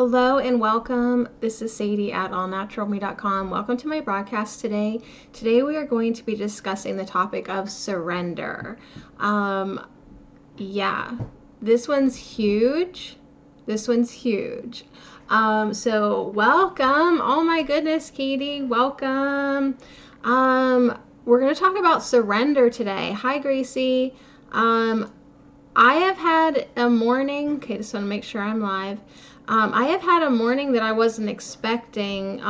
Hello and welcome. This is Sadie at allnaturalme.com. Welcome to my broadcast today. Today we are going to be discussing the topic of surrender. Yeah, this one's huge. So welcome. Oh my goodness, Katie, welcome. We're going to talk about surrender today. Hi, Gracie. I have had a morning. Okay, just want to make sure I'm live. I have had a morning that I wasn't expecting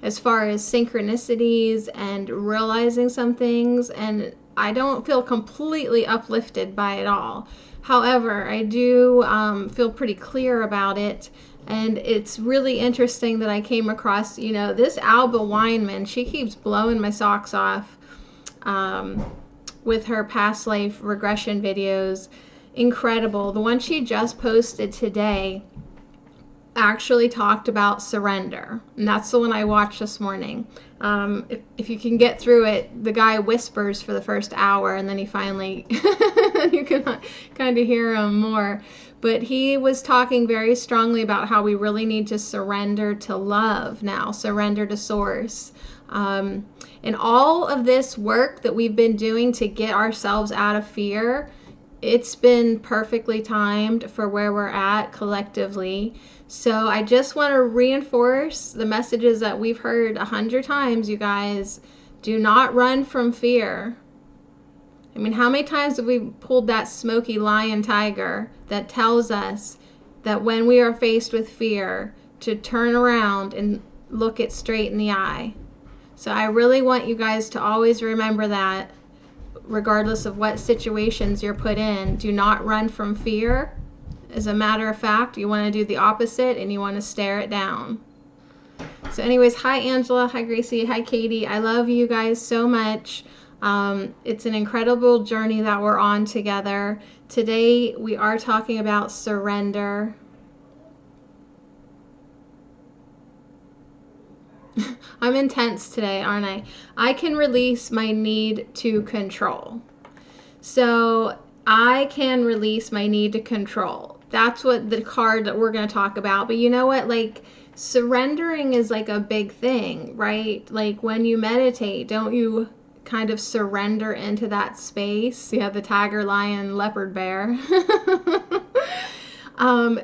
as far as synchronicities and realizing some things, and I don't feel completely uplifted by it all. However, I do feel pretty clear about it, and it's really interesting that I came across, this Alba Weinman. She keeps blowing my socks off with her past life regression videos. Incredible. The one she just posted today actually talked about surrender, and that's the one I watched this morning. If you can get through it, the guy whispers for the first hour, and then he finally you can kind of hear him more, but he was talking very strongly about how we really need to surrender to love now, surrender to source. And all of this work that we've been doing to get ourselves out of fear, it's been perfectly timed for where we're at collectively. So I just want to reinforce the messages that we've heard 100 times, you guys. Do not run from fear. I mean, how many times have we pulled that smoky lion tiger that tells us that when we are faced with fear, to turn around and look it straight in the eye? So I really want you guys to always remember that, regardless of what situations you're put in. Do not run from fear. As a matter of fact, you want to do the opposite, and you want to stare it down. So anyways, hi Angela, hi Gracie, hi Katie. I love you guys so much. It's an incredible journey that we're on together. Today we are talking about surrender. I'm intense today, aren't I? I can release my need to control. So I can release my need to control. That's what the card that we're going to talk about. But you know what? Like, surrendering is like a big thing, right? Like when you meditate, don't you kind of surrender into that space? You have the tiger, lion, leopard, bear.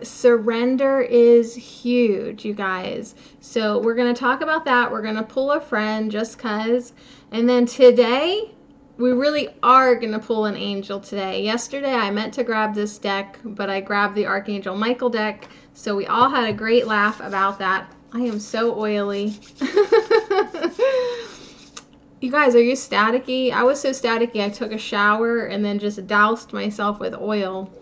Surrender is huge, you guys. So we're going to talk about that. We're going to pull a friend just cuz. And then today, we really are going to pull an angel today. Yesterday, I meant to grab this deck, but I grabbed the Archangel Michael deck. So we all had a great laugh about that. I am so oily. You guys, are you staticky? I was so staticky, I took a shower and then just doused myself with oil.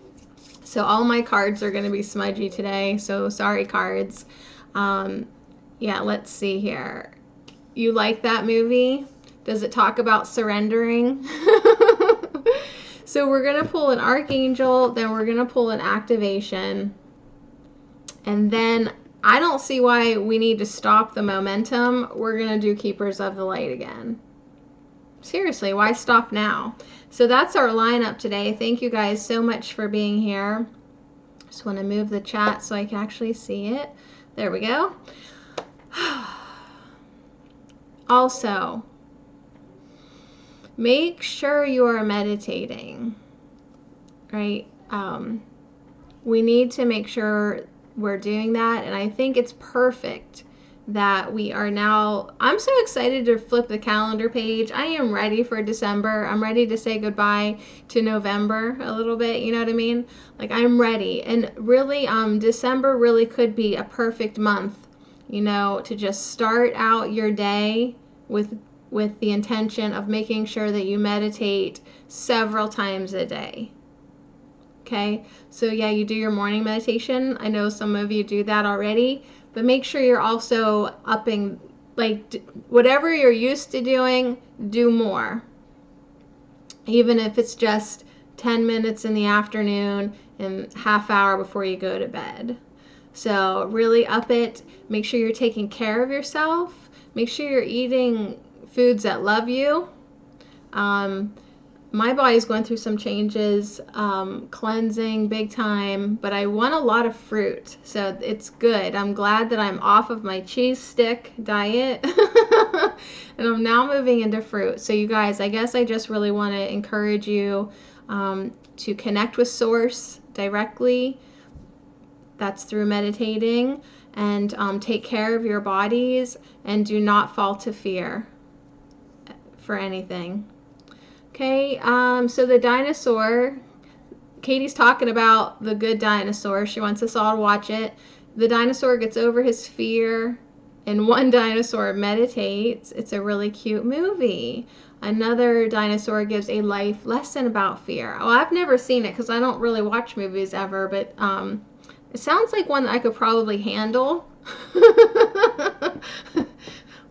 So all my cards are going to be smudgy today. So sorry, cards. Yeah, let's see here. You like that movie? Does it talk about surrendering? So we're going to pull an Archangel, then we're going to pull an activation. And then I don't see why we need to stop the momentum. We're going to do Keepers of the Light again. Seriously, why stop now? So that's our lineup today. Thank you guys so much for being here. Just want to move the chat so I can actually see it. There we go. Also, make sure you are meditating, right? We need to make sure we're doing that, and I think it's perfect that we are now. I'm so excited to flip the calendar page. I am ready for December. I'm ready to say goodbye to November a little bit, you know what I mean? Like, I'm ready. And really, December really could be a perfect month, to just start out your day with the intention of making sure that you meditate several times a day. Okay, so yeah, you do your morning meditation. I know some of you do that already, but make sure you're also upping, like, whatever you're used to doing, do more. Even if it's just 10 minutes in the afternoon and half hour before you go to bed. So really up it. Make sure you're taking care of yourself. Make sure you're eating foods that love you. my body's going through some changes, cleansing big time, but I want a lot of fruit, so it's good. I'm glad that I'm off of my cheese stick diet and I'm now moving into fruit. So you guys, I guess I just really want to encourage you to connect with Source directly. That's through meditating, and take care of your bodies, and do not fall to fear for anything. Okay, so the dinosaur, Katie's talking about The Good Dinosaur. She wants us all to watch it. The dinosaur gets over his fear, and one dinosaur meditates. It's a really cute movie. Another dinosaur gives a life lesson about fear. Oh, I've never seen it because I don't really watch movies ever, but it sounds like one that I could probably handle.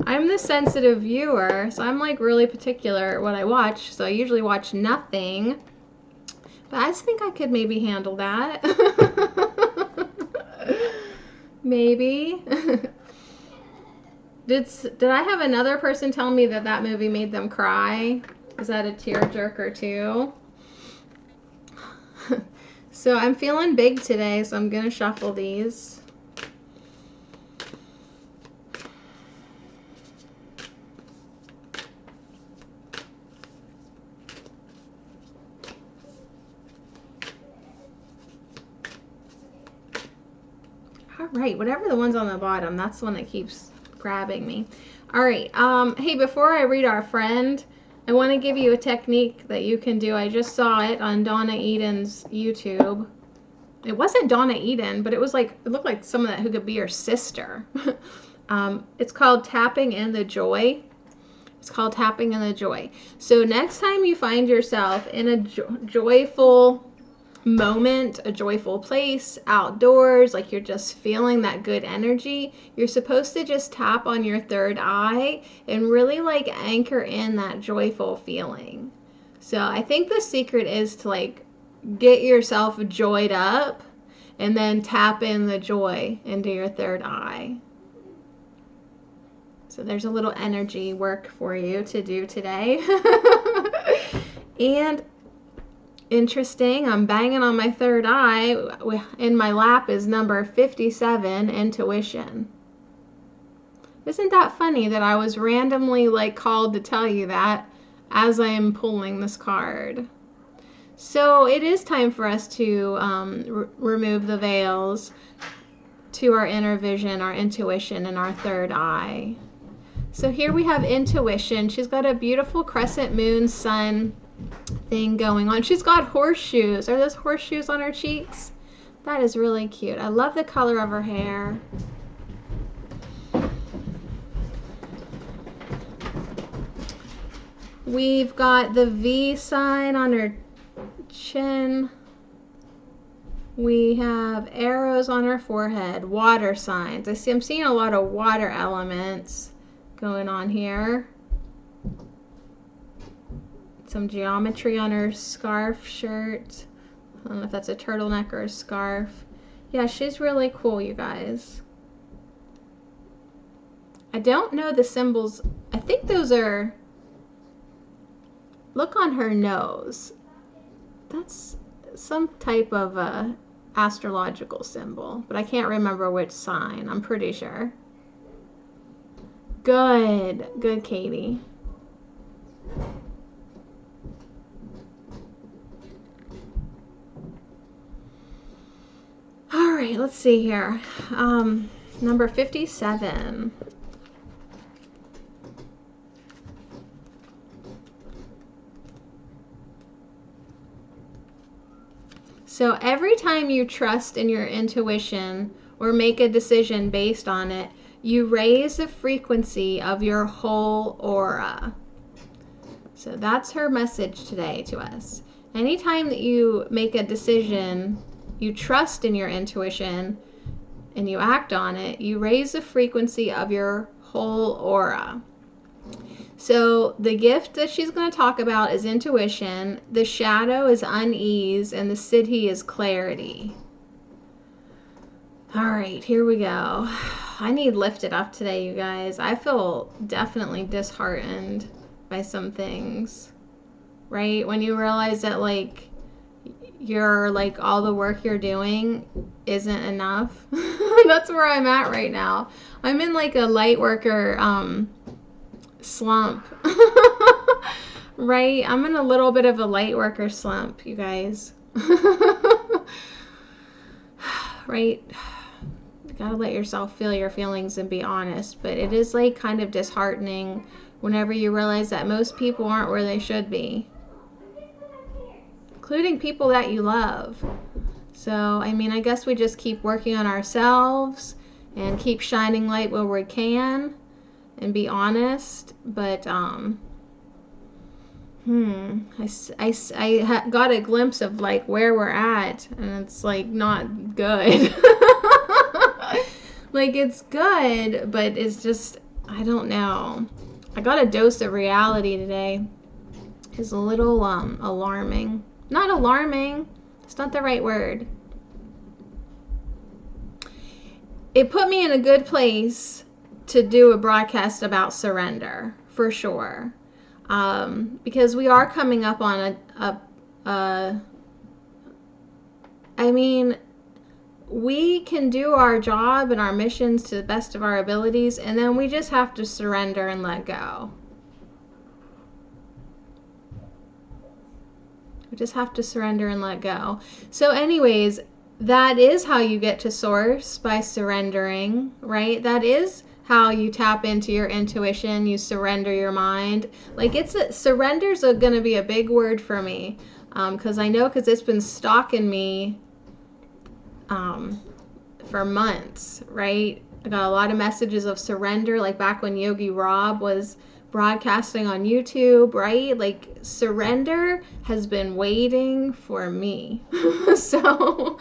I'm the sensitive viewer, so I'm like really particular what I watch, so I usually watch nothing. But I just think I could maybe handle that. Maybe. Did I have another person tell me that that movie made them cry? Is that a tearjerker too? So I'm feeling big today, so I'm gonna shuffle these. All right, whatever the one's on the bottom, that's the one that keeps grabbing me. All right, hey, before I read our friend, I want to give you a technique that you can do. I just saw it on Donna Eden's YouTube. It wasn't Donna Eden, but it was like, it looked like someone that who could be her sister. It's called Tapping in the Joy. It's called Tapping in the Joy. So next time you find yourself in a joyful moment, a joyful place, outdoors, like you're just feeling that good energy, you're supposed to just tap on your third eye and really like anchor in that joyful feeling. So I think the secret is to like get yourself joyed up and then tap in the joy into your third eye. So there's a little energy work for you to do today. And interesting, I'm banging on my third eye. In my lap is number 57, Intuition. Isn't that funny that I was randomly like called to tell you that as I am pulling this card? So it is time for us to remove the veils to our inner vision, our intuition, and our third eye. So here we have Intuition. She's got a beautiful crescent moon sun thing going on. She's got horseshoes. Are those horseshoes on her cheeks? That is really cute. I love the color of her hair. We've got the V sign on her chin. We have arrows on her forehead, water signs. I'm seeing a lot of water elements going on here. Some geometry on her scarf shirt. I don't know if that's a turtleneck or a scarf. Yeah, she's really cool, you guys. I don't know the symbols. I think those are, look on her nose. That's some type of astrological symbol, but I can't remember which sign. I'm pretty sure. Good, good, Katie. All right, let's see here. Number 57. So every time you trust in your intuition or make a decision based on it, you raise the frequency of your whole aura. So that's her message today to us. Anytime that you make a decision, you trust in your intuition and you act on it, you raise the frequency of your whole aura. So the gift that she's going to talk about is intuition, the shadow is unease, and the siddhi is clarity. All right, here we go. I need lifted up today, you guys. I feel definitely disheartened by some things. right? When you realize that like you're like all the work you're doing isn't enough. That's where I'm at right now. I'm in like a light worker slump. Right? I'm in a little bit of a light worker slump, you guys. Right? You gotta let yourself feel your feelings and be honest, but it is like kind of disheartening whenever you realize that most people aren't where they should be, including people that you love. So, I mean, I guess we just keep working on ourselves and keep shining light where we can and be honest. But, I got a glimpse of like where we're at, and it's like not good. Like it's good, but it's just, I don't know. I got a dose of reality today. It's a little alarming. Not alarming. It's not the right word. It put me in a good place to do a broadcast about surrender, for sure. Because we are coming up on I mean, we can do our job and our missions to the best of our abilities, and then we just have to surrender and let go. We just have to surrender and let go. So anyways, that is how you get to source, by surrendering, right? That is how you tap into your intuition. You surrender your mind. Like surrender's going to be a big word for me, because I know, because it's been stalking me for months, right? I got a lot of messages of surrender, like back when Yogi Rob was broadcasting on YouTube, right? Like surrender has been waiting for me. So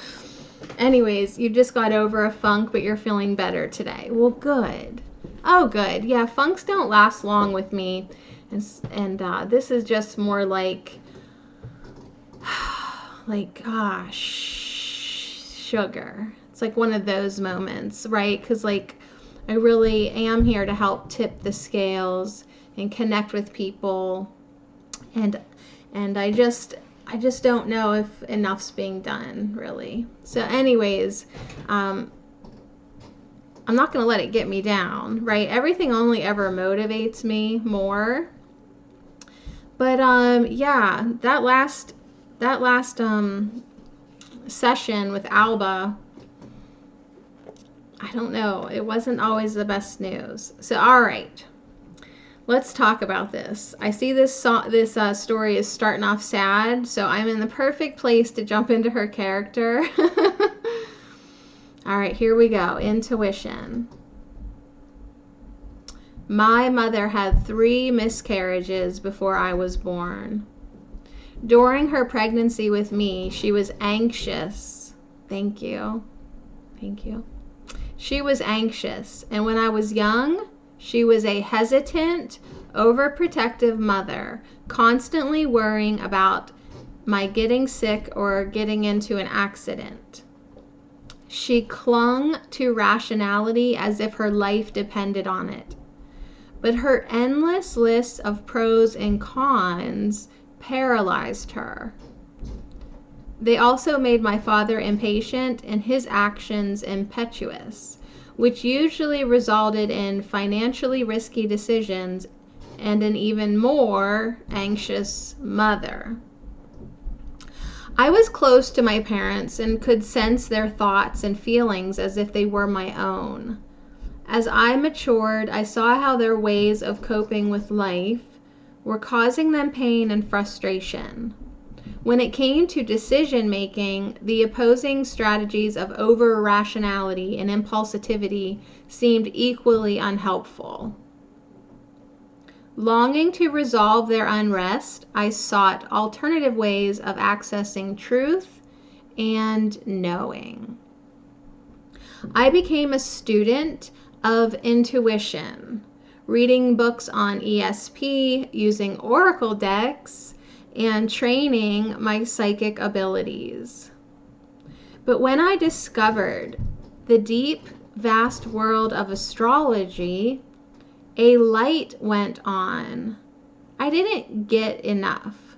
anyways, you just got over a funk, but you're feeling better today. Well, good. Oh, good. Yeah, funks don't last long with me. And this is just more like sugar. It's like one of those moments, right? Because like I really am here to help tip the scales and connect with people, and I just don't know if enough's being done, really. So anyways, I'm not going to let it get me down, right? Everything only ever motivates me more. But yeah, that last session with Alba, I don't know, it wasn't always the best news. So all right, let's talk about this. I see this story is starting off sad, so I'm in the perfect place to jump into her character. All right, here we go. Intuition. My mother had 3 miscarriages before I was born. During her pregnancy with me, she was anxious. Thank you. Thank you. She was anxious, and when I was young, she was a hesitant, overprotective mother, constantly worrying about my getting sick or getting into an accident. She clung to rationality as if her life depended on it. But her endless list of pros and cons paralyzed her. They also made my father impatient and his actions impetuous, which usually resulted in financially risky decisions and an even more anxious mother. I was close to my parents and could sense their thoughts and feelings as if they were my own. As I matured, I saw how their ways of coping with life were causing them pain and frustration. When it came to decision making, the opposing strategies of over-rationality and impulsivity seemed equally unhelpful. Longing to resolve their unrest, I sought alternative ways of accessing truth and knowing. I became a student of intuition, reading books on ESP, using oracle decks, and training my psychic abilities. But when I discovered the deep, vast world of astrology, a light went on. I didn't get enough.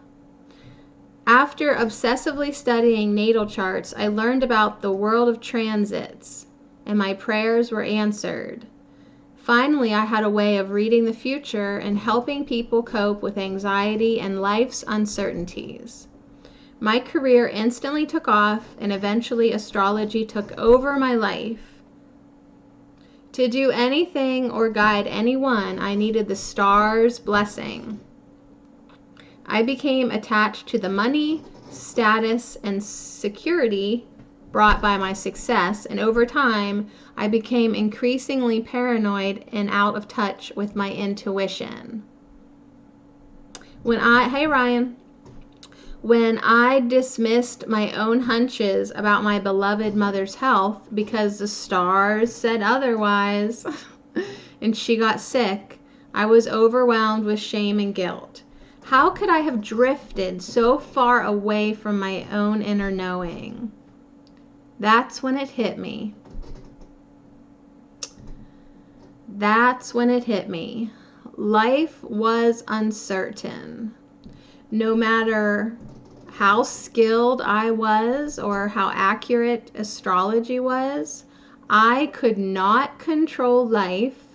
After obsessively studying natal charts, I learned about the world of transits, and my prayers were answered. Finally, I had a way of reading the future and helping people cope with anxiety and life's uncertainties. My career instantly took off, and eventually astrology took over my life. To do anything or guide anyone, I needed the stars' blessing. I became attached to the money, status, and security brought by my success, and over time, I became increasingly paranoid and out of touch with my intuition. Hey Ryan, when I dismissed my own hunches about my beloved mother's health because the stars said otherwise, and she got sick, I was overwhelmed with shame and guilt. How could I have drifted so far away from my own inner knowing? That's when it hit me. That's when it hit me. Life was uncertain. No matter how skilled I was or how accurate astrology was, I could not control life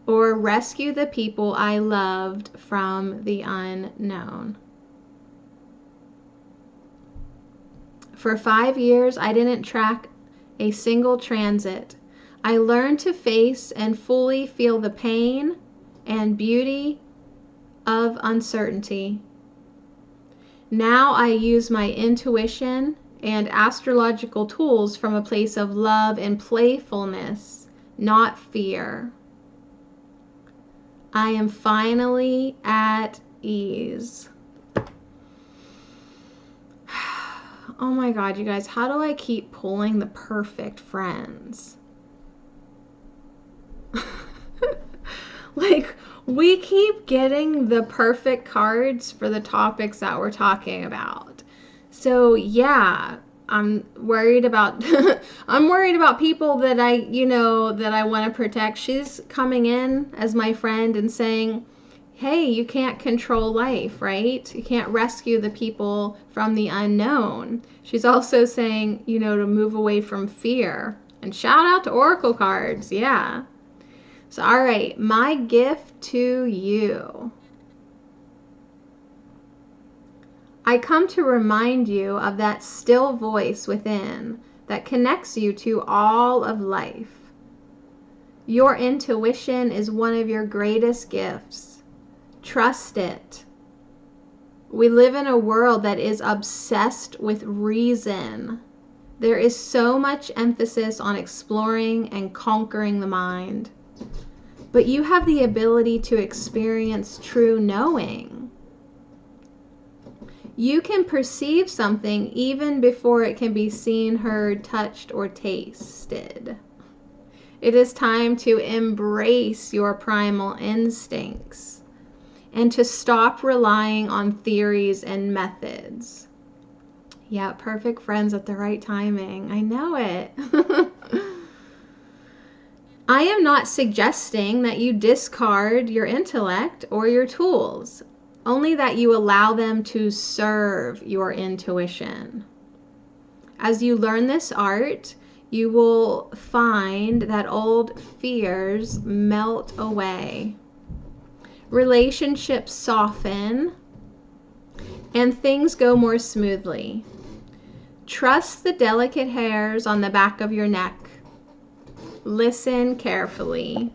or rescue the people I loved from the unknown. For 5 years, I didn't track a single transit. I learned to face and fully feel the pain and beauty of uncertainty. Now I use my intuition and astrological tools from a place of love and playfulness, not fear. I am finally at ease. Oh my God, you guys, how do I keep pulling the perfect friends? Like, we keep getting the perfect cards for the topics that we're talking about. So yeah, I'm worried about I'm worried about people that I want to protect. She's coming in as my friend and saying, hey, you can't control life, right? You can't rescue the people from the unknown. She's also saying, to move away from fear. And shout out to Oracle cards, yeah. So, all right, my gift to you. I come to remind you of that still voice within that connects you to all of life. Your intuition is one of your greatest gifts. Trust it. We live in a world that is obsessed with reason. There is so much emphasis on exploring and conquering the mind. But you have the ability to experience true knowing. You can perceive something even before it can be seen, heard, touched, or tasted. It is time to embrace your primal instincts and to stop relying on theories and methods. Yeah, perfect friends at the right timing. I know it. I am not suggesting that you discard your intellect or your tools, only that you allow them to serve your intuition. As you learn this art, you will find that old fears melt away. Relationships soften, and things go more smoothly. Trust the delicate hairs on the back of your neck. Listen carefully.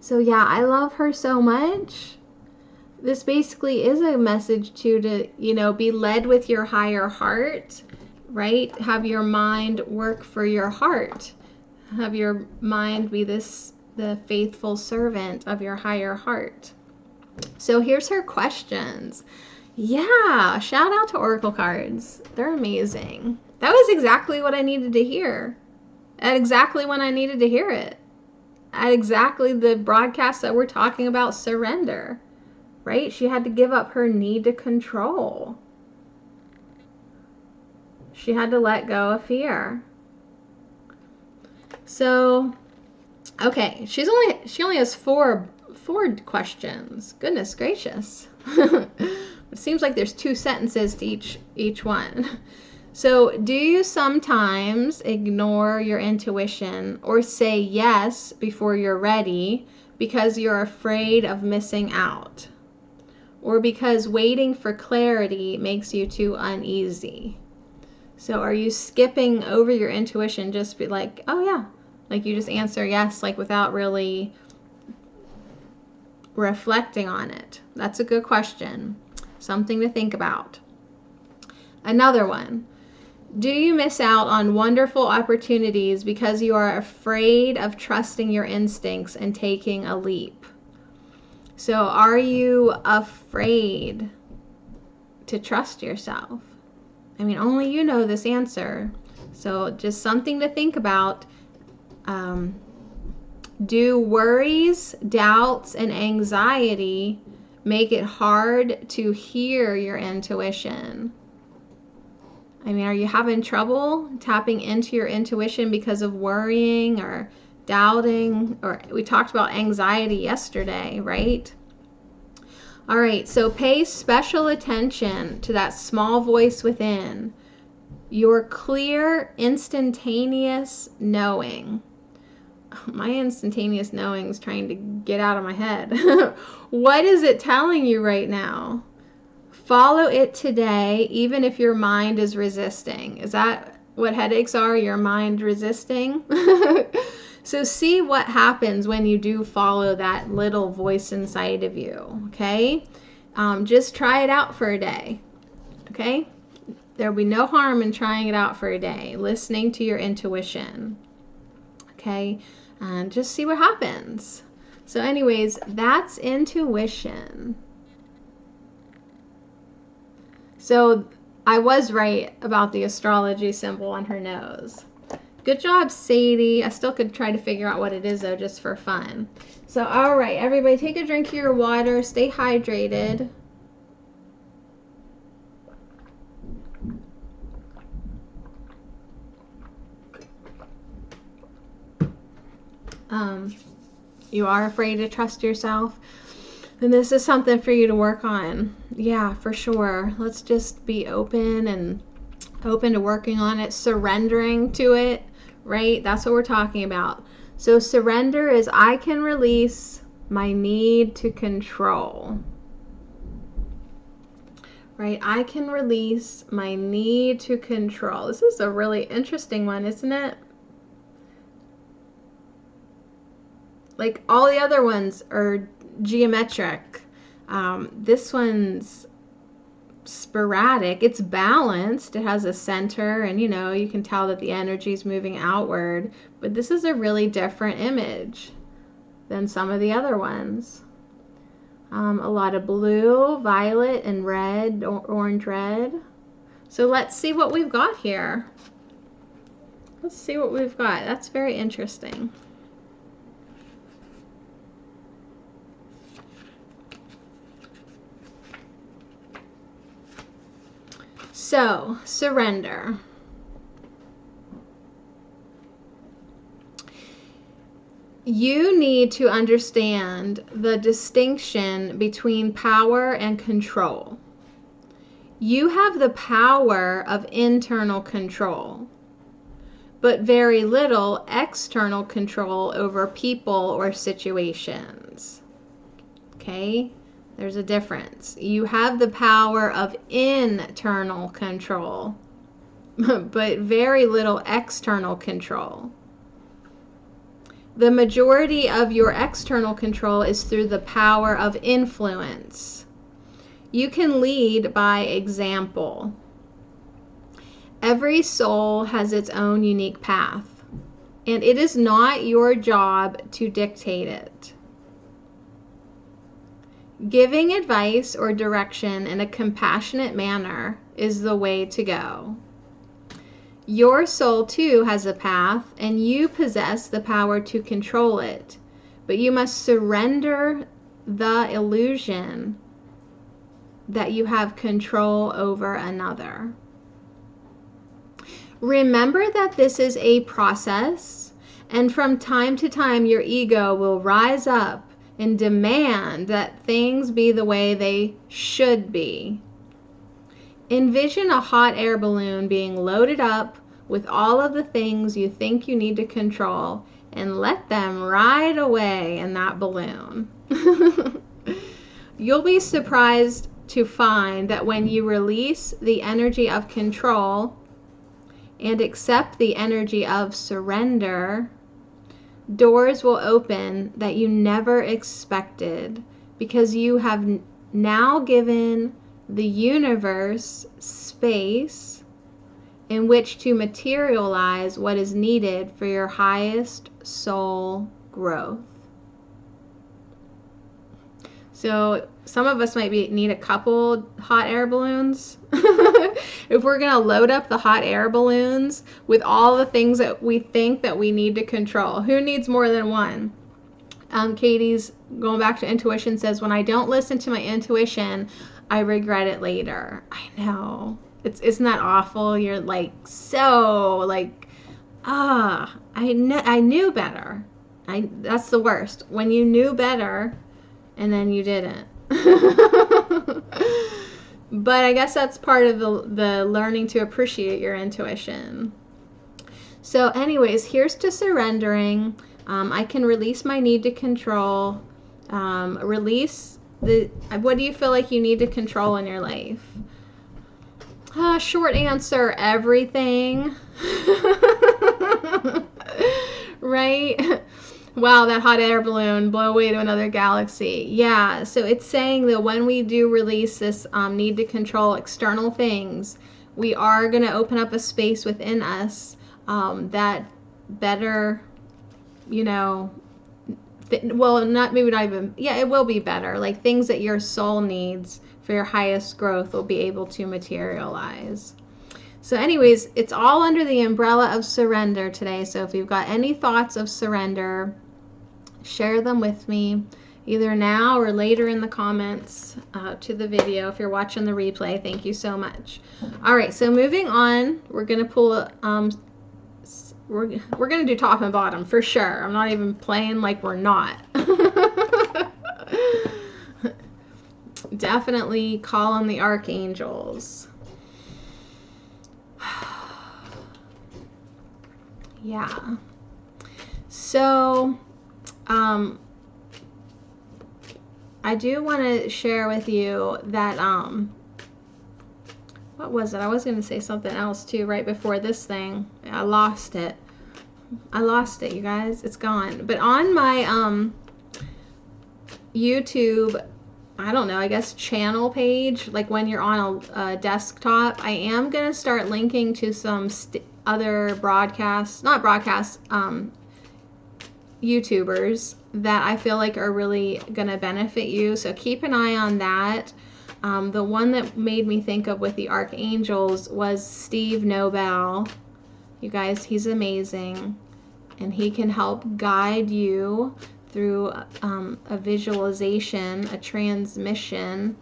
So yeah, I love her so much. This basically is a message to be led with your higher heart, right? Have your mind work for your heart. Have your mind be the faithful servant of your higher heart. So here's her questions. Yeah, shout out to Oracle cards. They're amazing. That was exactly what I needed to hear. At exactly when I needed to hear it. At exactly the broadcast that we're talking about surrender. Right? She had to give up her need to control. She had to let go of fear. So, okay, she only has four questions. Goodness gracious. It seems like there's 2 sentences to each one. So, do you sometimes ignore your intuition or say yes before you're ready because you're afraid of missing out? Or because waiting for clarity makes you too uneasy? So, are you skipping over your intuition, just be like, oh yeah, like you just answer yes, like without really reflecting on it? That's a good question. Something to think about. Another one. Do you miss out on wonderful opportunities because you are afraid of trusting your instincts and taking a leap? So, are you afraid to trust yourself? I mean, only you know this answer. So, just something to think about. Do worries, doubts, and anxiety make it hard to hear your intuition? I mean, are you having trouble tapping into your intuition because of worrying or doubting? Or we talked about anxiety yesterday, right? All right, so pay special attention to that small voice within, your clear, instantaneous knowing. My instantaneous knowing is trying to get out of my head. What is it telling you right now? Follow it today, even if your mind is resisting. Is that what headaches are? Your mind resisting? So see what happens when you do follow that little voice inside of you, okay? Just try it out for a day, okay? There'll be no harm in trying it out for a day, listening to your intuition, okay? And just see what happens. So anyways, that's intuition. So I was right about the astrology symbol on her nose. Good job, Sadie. I still could try to figure out what it is, though, just for fun. So, all right, everybody, take a drink of your water. Stay hydrated. You are afraid to trust yourself? Then this is something for you to work on. Yeah, for sure. Let's just be open to working on it, surrendering to it, right? That's what we're talking about. So surrender is I can release my need to control, right? I can release my need to control. This is a really interesting one, isn't it? Like all the other ones are geometric. This one's sporadic. It's balanced. It has a center, and you can tell that the energy is moving outward. But this is a really different image than some of the other ones. A lot of blue, violet, and red, orange red. So let's see what we've got here. Let's see what we've got. That's very interesting. So, surrender. You need to understand the distinction between power and control. You have the power of internal control, but very little external control over people or situations. Okay? There's a difference. You have the power of internal control, but very little external control. The majority of your external control is through the power of influence. You can lead by example. Every soul has its own unique path, and it is not your job to dictate it. Giving advice or direction in a compassionate manner is the way to go. Your soul too has a path, and you possess the power to control it, but you must surrender the illusion that you have control over another. Remember that this is a process, and from time to time your ego will rise up and demand that things be the way they should be. Envision a hot air balloon being loaded up with all of the things you think you need to control, and let them ride away in that balloon. You'll be surprised to find that when you release the energy of control and accept the energy of surrender, doors will open that you never expected, because you have now given the universe space in which to materialize what is needed for your highest soul growth. So some of us might need a couple hot air balloons. If we're going to load up the hot air balloons with all the things that we think that we need to control. Who needs more than one? Katie's going back to intuition says, when I don't listen to my intuition, I regret it later. I know. Isn't that awful? You're like, so like, I knew better. That's the worst. When you knew better and then you didn't. But I guess that's part of the learning to appreciate your intuition. So anyways, here's to surrendering. I can release my need to control. Release what do you feel like you need to control in your life? Short answer, everything. Right? Wow, that hot air balloon, blow away to another galaxy. Yeah, so it's saying that when we do release this need to control external things, we are going to open up a space within us that better, well, not even, yeah, it will be better. Like things that your soul needs for your highest growth will be able to materialize. So anyways, it's all under the umbrella of surrender today. So if you've got any thoughts of surrender, share them with me either now or later in the comments to the video. If you're watching the replay, thank you so much. All right, so moving on, we're going to pull we're going to do top and bottom for sure. I'm not even playing like we're not. Definitely call on the archangels. Yeah. So, I do want to share with you that, what was it? I was going to say something else too right before this thing. I lost it. You guys. It's gone. But on my, YouTube, I don't know, I guess channel page, like when you're on a desktop, I am going to start linking to some other YouTubers that I feel like are really going to benefit you. So keep an eye on that. The one that made me think of with the archangels was Steve Nobel. You guys, he's amazing. And he can help guide you through a visualization, a transmission.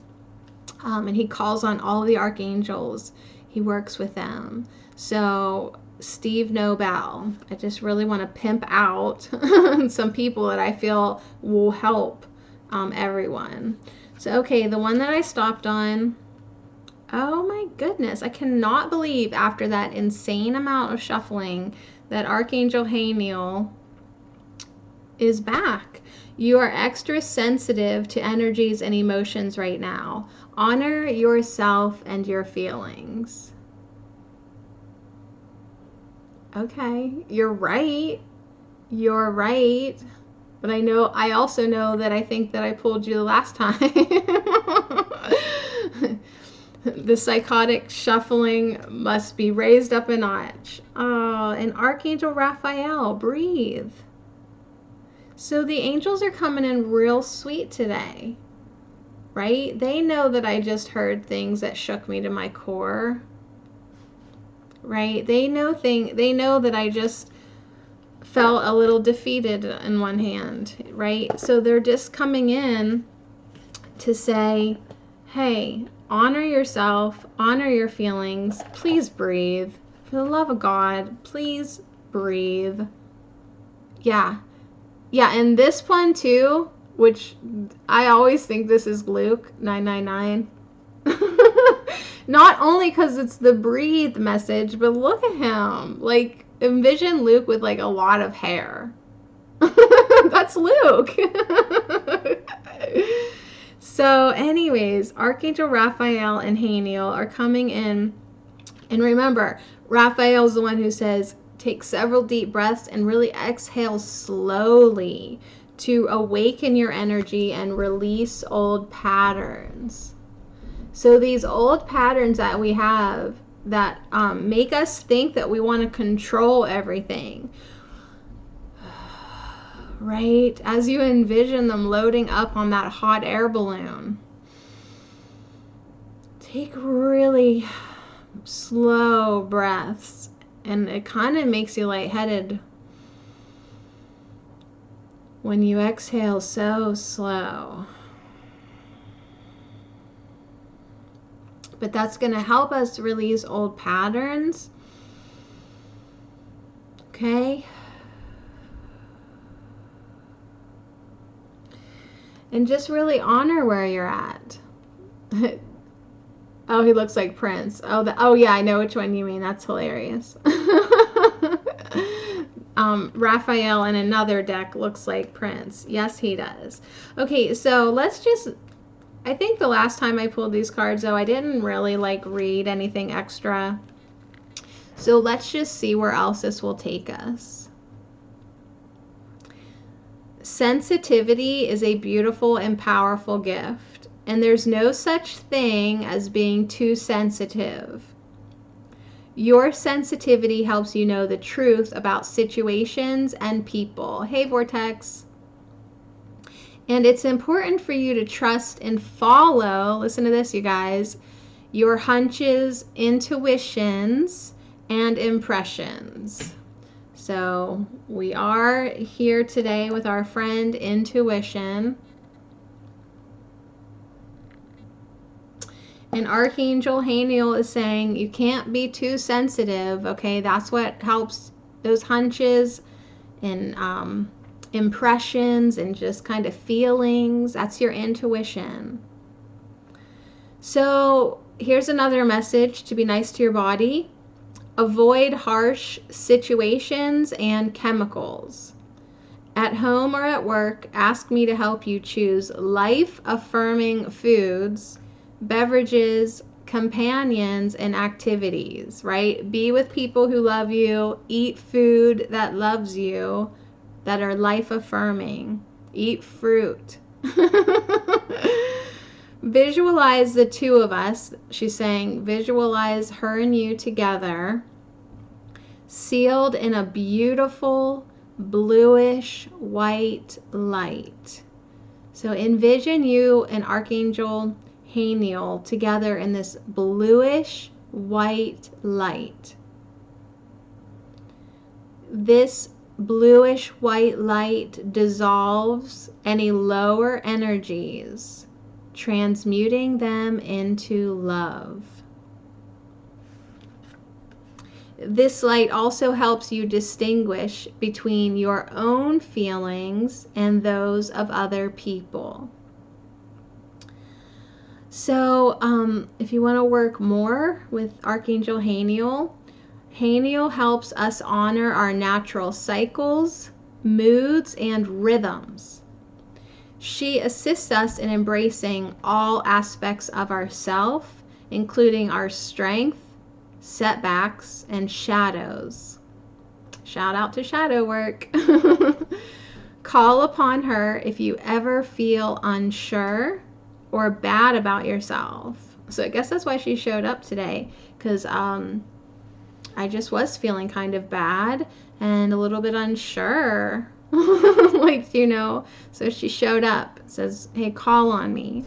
And he calls on all the archangels. He works with them. So Steve Nobel, I just really want to pimp out some people that I feel will help everyone. So, okay, the one that I stopped on, oh my goodness, I cannot believe after that insane amount of shuffling that Archangel Haniel is back. You are extra sensitive to energies and emotions right now. Honor yourself and your feelings. Okay, you're right. You're right. But I also know that I think that I pulled you the last time. The psychotic shuffling must be raised up a notch. Oh, and Archangel Raphael, breathe. So the angels are coming in real sweet today, right? They know that I just heard things that shook me to my core, right? They know that I just felt a little defeated in one hand, right? So they're just coming in to say, hey, honor yourself, honor your feelings, please breathe. For the love of God, please breathe. Yeah, and this one too, which I always think this is Luke 999. Not only because it's the breathe message, but look at him. Like, envision Luke with like a lot of hair. That's Luke. So anyways, Archangel Raphael and Haniel are coming in. And remember, Raphael's the one who says, take several deep breaths and really exhale slowly to awaken your energy and release old patterns. So these old patterns that we have that make us think that we want to control everything, right? As you envision them loading up on that hot air balloon, take really slow breaths, and it kind of makes you lightheaded when you exhale so slow. But that's going to help us release old patterns. Okay? And just really honor where you're at. Oh, he looks like Prince. Oh yeah, I know which one you mean. That's hilarious. Raphael in another deck looks like Prince. Yes, he does. Okay, so let's just, I think the last time I pulled these cards, though, I didn't really like read anything extra. So let's just see where else this will take us. Sensitivity is a beautiful and powerful gift, and there's no such thing as being too sensitive. Your sensitivity helps you know the truth about situations and people. Hey, Vortex. And it's important for you to trust and follow, listen to this, you guys, your hunches, intuitions, and impressions. So we are here today with our friend Intuition. And Archangel Haniel is saying you can't be too sensitive, okay? That's what helps those hunches and impressions and just kind of feelings. That's your intuition. So here's another message to be nice to your body. Avoid harsh situations and chemicals. At home or at work, ask me to help you choose life-affirming foods, beverages, companions, and activities, right? Be with people who love you. Eat food that loves you, that are life-affirming. Eat fruit. Visualize the two of us. She's saying visualize her and you together, sealed in a beautiful bluish white light. So envision you and Archangel Haniel together in this bluish white light. This bluish white light dissolves any lower energies, transmuting them into love. This light also helps you distinguish between your own feelings and those of other people. So if you want to work more with Archangel Haniel, Haniel helps us honor our natural cycles, moods, and rhythms. She assists us in embracing all aspects of ourself, including our strength, setbacks, and shadows. Shout out to shadow work. Call upon her if you ever feel unsure or bad about yourself. So I guess that's why she showed up today, because I just was feeling kind of bad and a little bit unsure. Like, you know, so she showed up. It says, hey, call on me.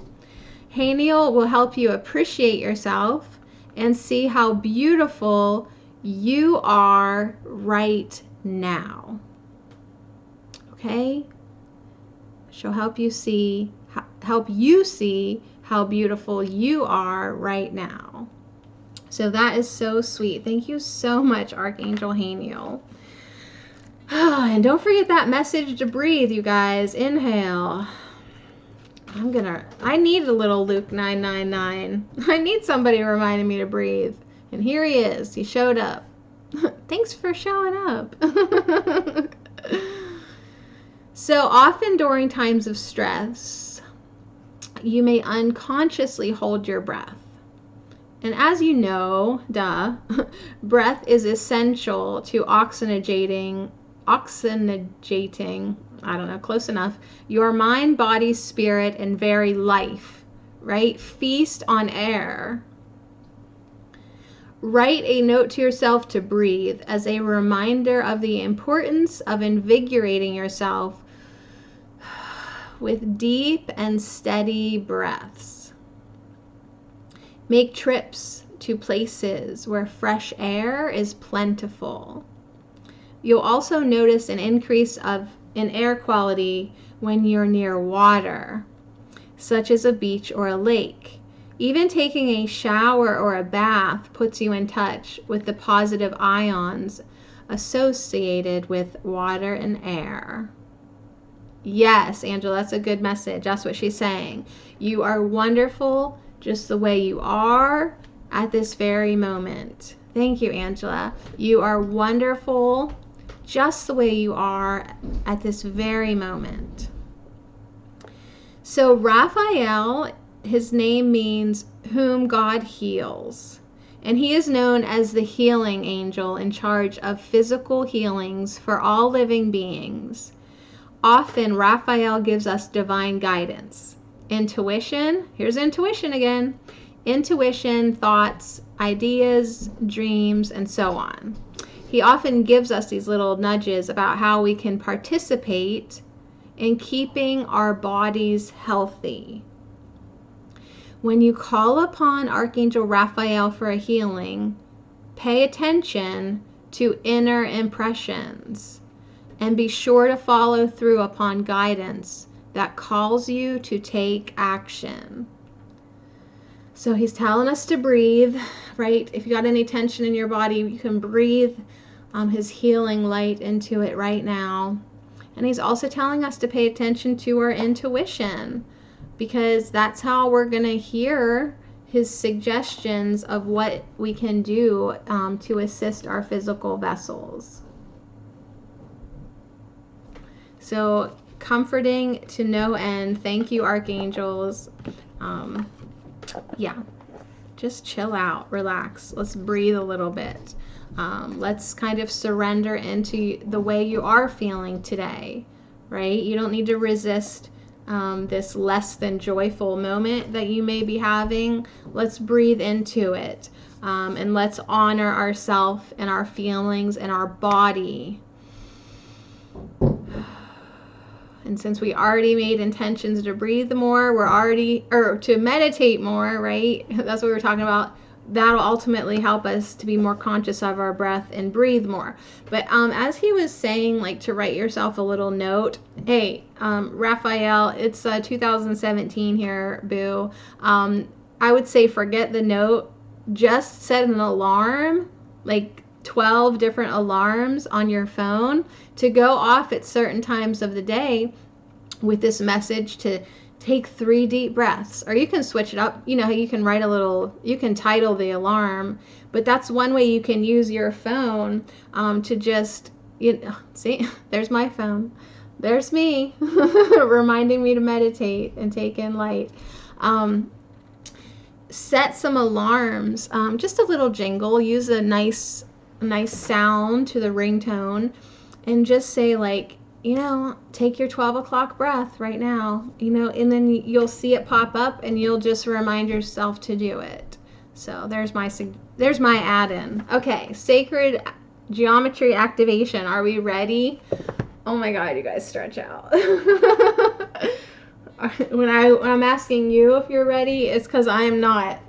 Haniel will help you appreciate yourself and see how beautiful you are right now. Okay? She'll help you see how beautiful you are right now. So that is so sweet. Thank you so much, Archangel Haniel. And don't forget that message to breathe, you guys. Inhale. I need a little Luke 999. I need somebody reminding me to breathe. And here he is. He showed up. Thanks for showing up. So often during times of stress, you may unconsciously hold your breath. And as you know, breath is essential to oxygenating, I don't know, close enough, your mind, body, spirit, and very life, right? Feast on air. Write a note to yourself to breathe as a reminder of the importance of invigorating yourself with deep and steady breaths. Make trips to places where fresh air is plentiful. You'll also notice an increase in air quality when you're near water, such as a beach or a lake. Even taking a shower or a bath puts you in touch with the positive ions associated with water and air. Yes, Angela, that's a good message. That's what she's saying. You are wonderful just the way you are at this very moment. Thank you, Angela. You are wonderful just the way you are at this very moment. So Raphael, his name means whom God heals. And he is known as the healing angel in charge of physical healings for all living beings. Often Raphael gives us divine guidance. Intuition, here's intuition again. Intuition, thoughts, ideas, dreams, and so on. He often gives us these little nudges about how we can participate in keeping our bodies healthy. When you call upon Archangel Raphael for a healing, pay attention to inner impressions and be sure to follow through upon guidance that calls you to take action. So he's telling us to breathe, right? If you got any tension in your body, you can breathe his healing light into it right now. And he's also telling us to pay attention to our intuition, because that's how we're going to hear his suggestions of what we can do to assist our physical vessels. So comforting to no end. Thank you, archangels. Yeah, just chill out, relax. Let's breathe a little bit. Let's kind of surrender into the way you are feeling today, right? You don't need to resist this less than joyful moment that you may be having. Let's breathe into it, and let's honor ourselves and our feelings and our body. And since we already made intentions to breathe more, or to meditate more, right? That's what we were talking about. That'll ultimately help us to be more conscious of our breath and breathe more. But as he was saying, like, to write yourself a little note. Hey, Raphael, it's 2017 here, boo. I would say forget the note. Just set an alarm, like 12 different alarms on your phone to go off at certain times of the day with this message to take 3 deep breaths. Or you can switch it up. You know, you can write you can title the alarm, but that's one way you can use your phone to just, see, there's my phone. There's me reminding me to meditate and take in light. Set some alarms, just a little jingle. Use a nice sound to the ringtone, and just say, like, take your 12 o'clock breath right now, and then you'll see it pop up and you'll just remind yourself to do it. So there's my add-in. Okay, sacred geometry activation. Are we ready? Oh my God, you guys stretch out. When I'm asking you if you're ready, it's because I am not.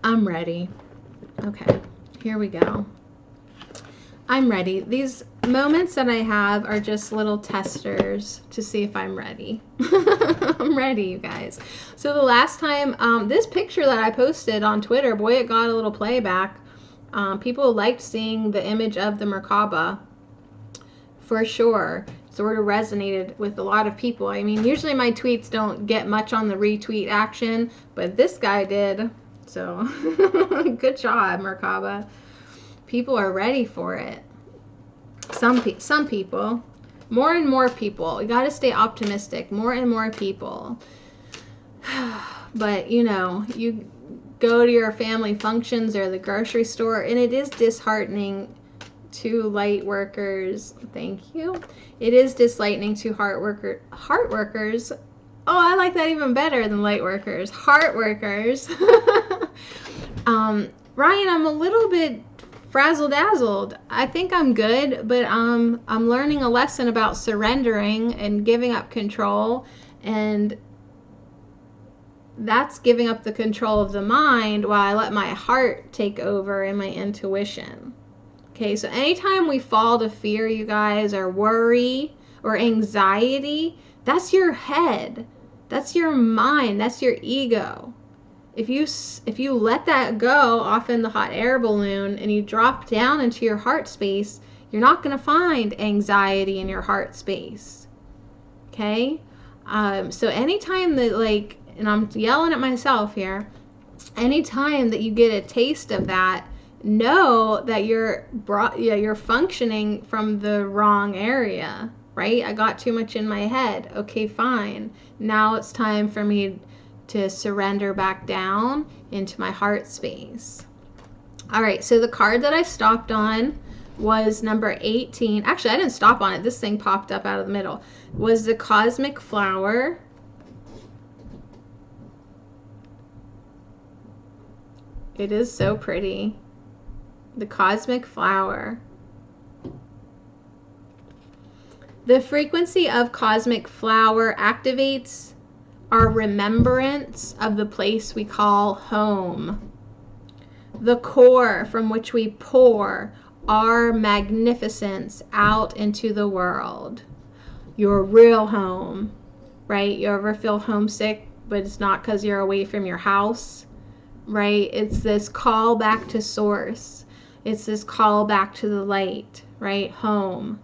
I'm ready. Okay, here we go. I'm ready. These moments that I have are just little testers to see if I'm ready. I'm ready, you guys. So the last time, this picture that I posted on Twitter, boy, it got a little playback. People liked seeing the image of the Merkaba for sure. Sort of resonated with a lot of people. I mean, usually my tweets don't get much on the retweet action, but this guy did. So good job, Merkaba. People are ready for it. Some people. More and more people. You got to stay optimistic. More and more people. But, you know, you go to your family functions or the grocery store, and it is disheartening to light workers. Thank you. It is disheartening to heart workers. Oh, I like that even better than light workers. Heart workers. Ryan, I'm a little bit frazzle-dazzled. I think I'm good, but I'm learning a lesson about surrendering and giving up control, and that's giving up the control of the mind while I let my heart take over and my intuition. Okay, so anytime we fall to fear, you guys, or worry or anxiety, that's your head. That's your mind. That's your ego. If you let that go off in the hot air balloon and you drop down into your heart space, you're not going to find anxiety in your heart space. Okay? So anytime that, like, and I'm yelling at myself here, anytime that you get a taste of that, know that you're functioning from the wrong area, right? I got too much in my head. Okay, fine. Now it's time for me to surrender back down into my heart space. All right, so the card that I stopped on was number 18. Actually, I didn't stop on it. This thing popped up out of the middle. Was the Cosmic Flower. It is so pretty. The Cosmic Flower. The frequency of Cosmic Flower activates our remembrance of the place we call home, the core from which we pour our magnificence out into the world. Your real home, right? You ever feel homesick, but it's not because you're away from your house, right? It's this call back to source. It's this call back to the light, right? Home.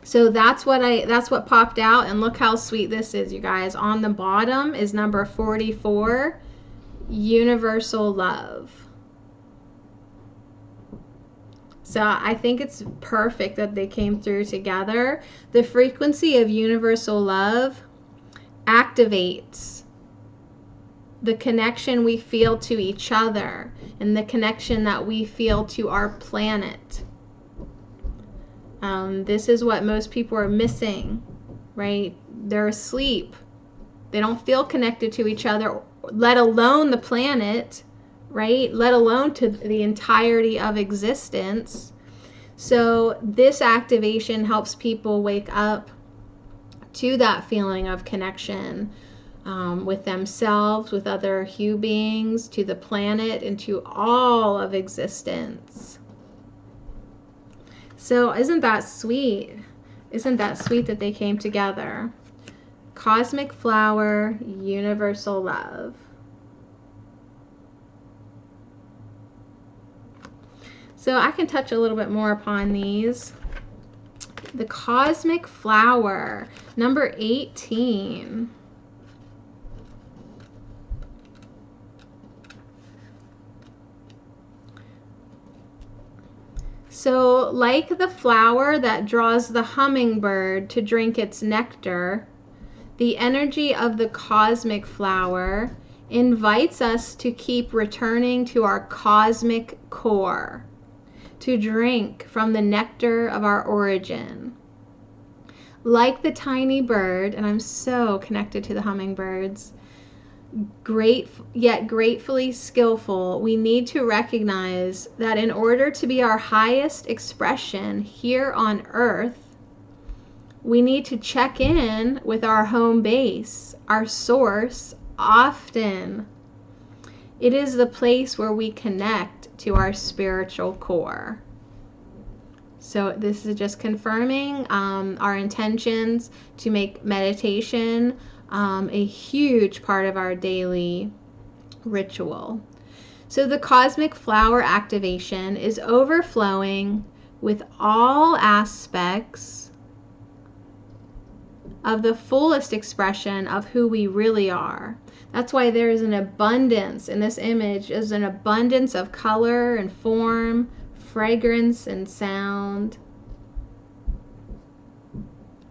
So that's what popped out, and look how sweet this is, you guys. On the bottom is number 44, Universal Love. So I think it's perfect that they came through together. The frequency of universal love activates the connection we feel to each other and the connection that we feel to our planet. This is what most people are missing, right? They're asleep. They don't feel connected to each other, let alone the planet, right? Let alone to the entirety of existence. So this activation helps people wake up to that feeling of connection with themselves, with other human beings, to the planet, and to all of existence. So isn't that sweet? Isn't that sweet that they came together? Cosmic Flower, Universal Love. So I can touch a little bit more upon these. The Cosmic Flower, number 18. So, like the flower that draws the hummingbird to drink its nectar, the energy of the cosmic flower invites us to keep returning to our cosmic core, to drink from the nectar of our origin. Like the tiny bird, and I'm so connected to the hummingbirds, yet gratefully skillful, we need to recognize that in order to be our highest expression here on earth, we need to check in with our home base, our source, often. It is the place where we connect to our spiritual core. So this is just confirming our intentions to make meditation a huge part of our daily ritual. So the cosmic flower activation is overflowing with all aspects of the fullest expression of who we really are. That's why there is an abundance in this image, is an abundance of color and form, fragrance and sound,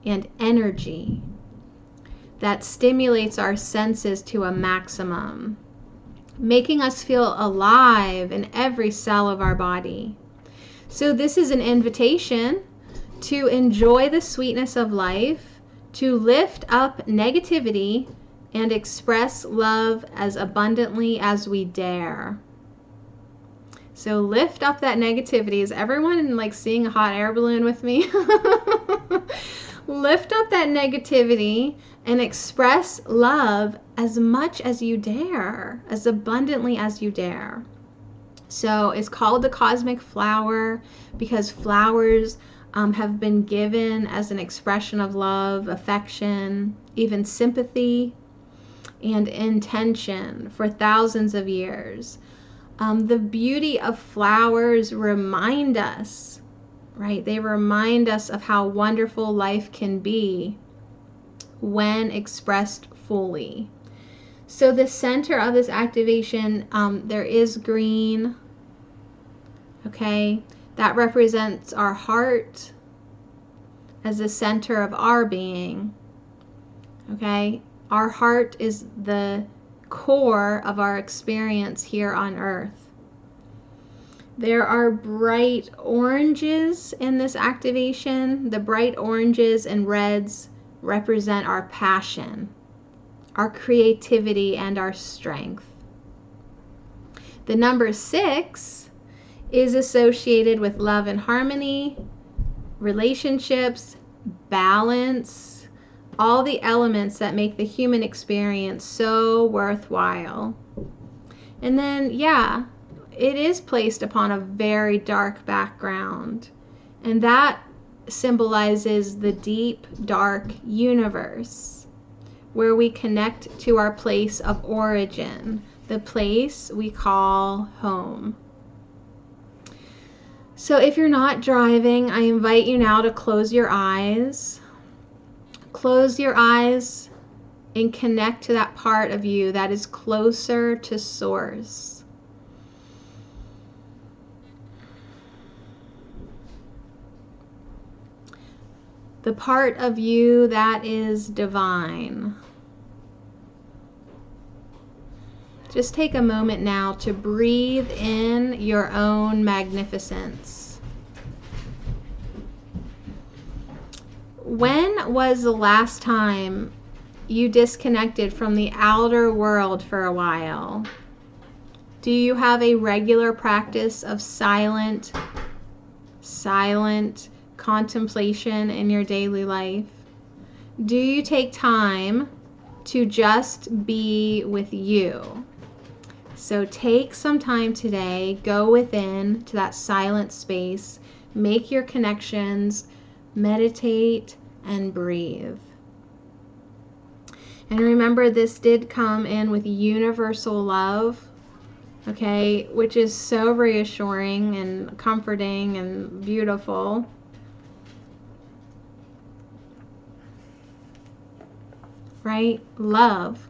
and energy that stimulates our senses to a maximum, making us feel alive in every cell of our body. So this is an invitation to enjoy the sweetness of life, to lift up negativity and express love as abundantly as we dare. So lift up that negativity. Is everyone like seeing a hot air balloon with me? Lift up that negativity and express love as much as you dare, as abundantly as you dare. So it's called the cosmic flower because flowers have been given as an expression of love, affection, even sympathy, and intention for thousands of years. The beauty of flowers remind us, right? They remind us of how wonderful life can be when expressed fully. So the center of this activation, there is green, okay? That represents our heart as the center of our being, okay? Our heart is the core of our experience here on earth. There are bright oranges in this activation. The bright oranges and reds represent our passion, our creativity, and our strength. The number 6 is associated with love and harmony, relationships, balance, all the elements that make the human experience so worthwhile. And then, yeah, it is placed upon a very dark background, and that symbolizes the deep, dark universe where we connect to our place of origin, the place we call home. So if you're not driving, I invite you now to close your eyes. Close your eyes and connect to that part of you that is closer to source. The part of you that is divine. Just take a moment now to breathe in your own magnificence. When was the last time you disconnected from the outer world for a while? Do you have a regular practice of silent contemplation in your daily life? Do you take time to just be with you? So take some time today, go within to that silent space, make your connections, meditate, and breathe. And remember, this did come in with universal love, okay, which is so reassuring and comforting and beautiful. Right? Love.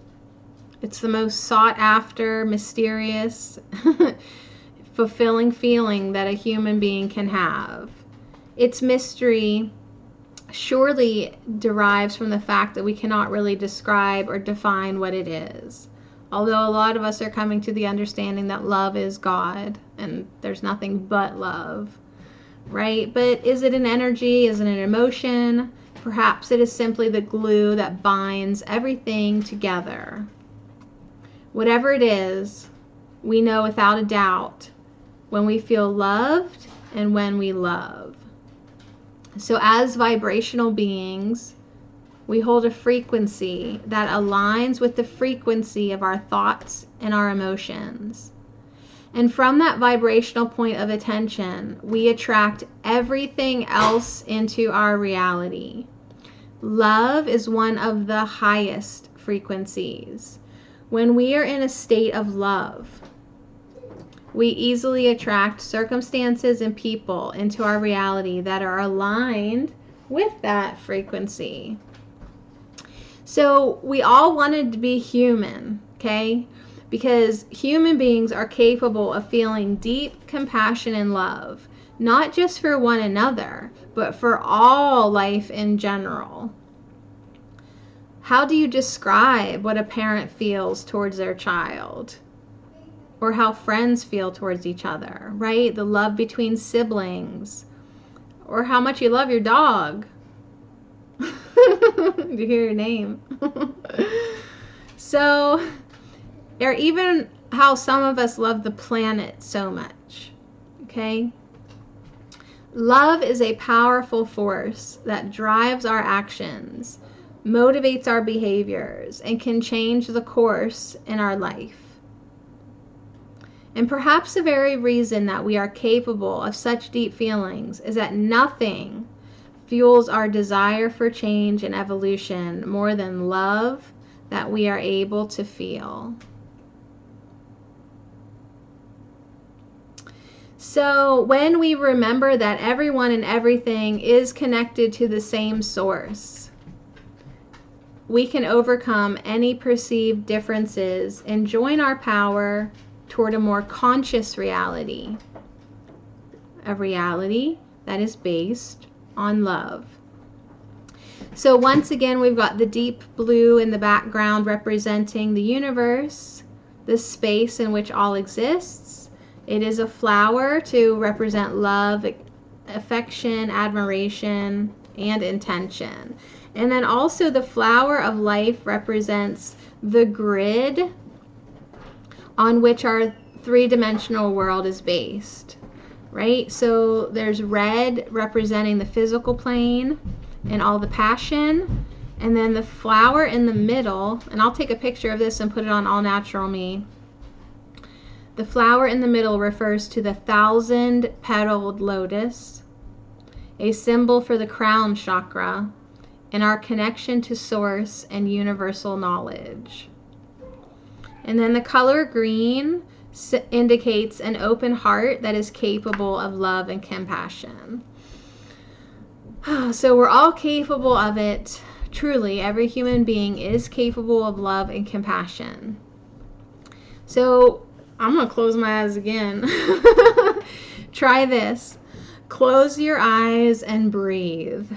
It's the most sought after, mysterious, fulfilling feeling that a human being can have. Its mystery surely derives from the fact that we cannot really describe or define what it is. Although a lot of us are coming to the understanding that love is God and there's nothing but love, right? But is it an energy? Is it an emotion? Perhaps it is simply the glue that binds everything together. Whatever it is, we know without a doubt when we feel loved and when we love. So as vibrational beings, we hold a frequency that aligns with the frequency of our thoughts and our emotions. And from that vibrational point of attention, we attract everything else into our reality. Love is one of the highest frequencies. When we are in a state of love, We easily attract circumstances and people into our reality that are aligned with that frequency. So we all wanted to be human, okay? Because human beings are capable of feeling deep compassion and love, not just for one another, but for all life in general. How do you describe what a parent feels towards their child? Or how friends feel towards each other, right? The love between siblings. Or how much you love your dog. Do you hear your name? So, or even how some of us love the planet so much, okay? Love is a powerful force that drives our actions, motivates our behaviors, and can change the course in our life. And perhaps the very reason that we are capable of such deep feelings is that nothing fuels our desire for change and evolution more than love that we are able to feel. So when we remember that everyone and everything is connected to the same source, we can overcome any perceived differences and join our power toward a more conscious reality, a reality that is based on love. So once again, we've got the deep blue in the background representing the universe, the space in which all exists. It is a flower to represent love, affection, admiration, and intention. And then also the flower of life represents the grid on which our three-dimensional world is based, right? So there's red representing the physical plane and all the passion, and then the flower in the middle, and I'll take a picture of this and put it on All Natural Me. The flower in the middle refers to the 1,000-petaled lotus, a symbol for the crown chakra and our connection to source and universal knowledge. And then the color green indicates an open heart that is capable of love and compassion. So we're all capable of it. Truly, every human being is capable of love and compassion. So I'm going to close my eyes again. Try this. Close your eyes and breathe.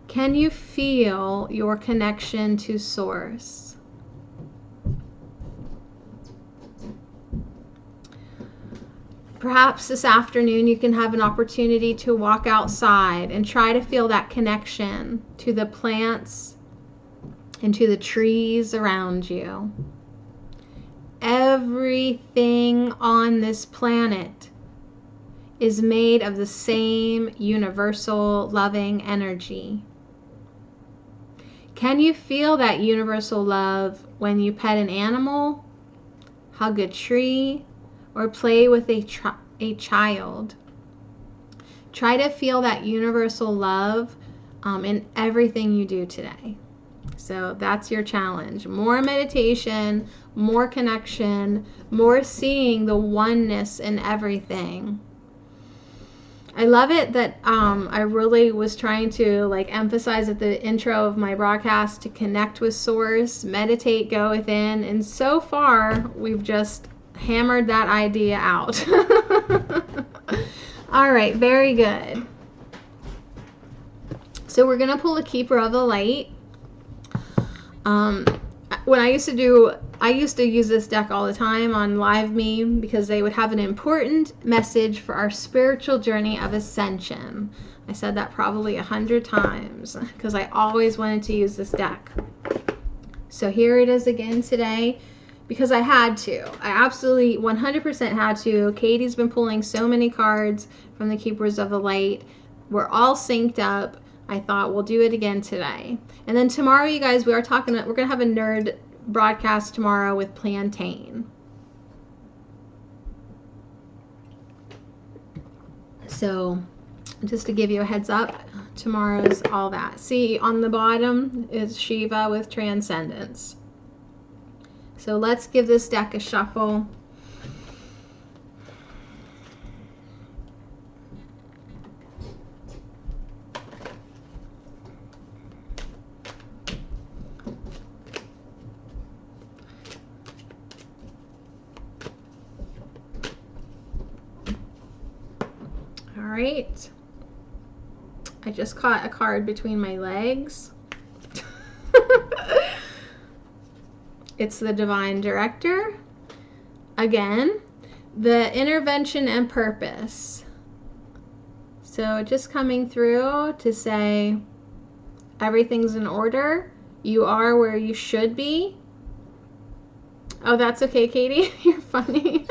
Can you feel your connection to Source? Perhaps this afternoon you can have an opportunity to walk outside and try to feel that connection to the plants and to the trees around you. Everything on this planet is made of the same universal loving energy. Can you feel that universal love when you pet an animal, hug a tree, or play with a child? Try to feel that universal love in everything you do today. So that's your challenge. More meditation, more connection, more seeing the oneness in everything. I love it that I really was trying to emphasize at the intro of my broadcast to connect with Source, meditate, go within, and so far we've just hammered that idea out. All right, very good. So we're gonna pull a Keeper of the Light. When I used to use this deck all the time on Live Me because they would have an important message for our spiritual journey of ascension. I said that probably 100 times because I always wanted to use this deck. So here it is again today because I had to. I absolutely 100% had to. Katie's been pulling so many cards from the Keepers of the Light. We're all synced up. I thought we'll do it again today. And then tomorrow, you guys, we're going to have a nerd broadcast tomorrow with Plantain. So just to give you a heads up, tomorrow's all that. See, on the bottom is Shiva with transcendence. So let's give this deck a shuffle. All right. I just caught a card between my legs. It's the Divine Director. Again, the intervention and purpose. So just coming through to say everything's in order. You are where you should be. Oh, that's okay, Katie. You're funny.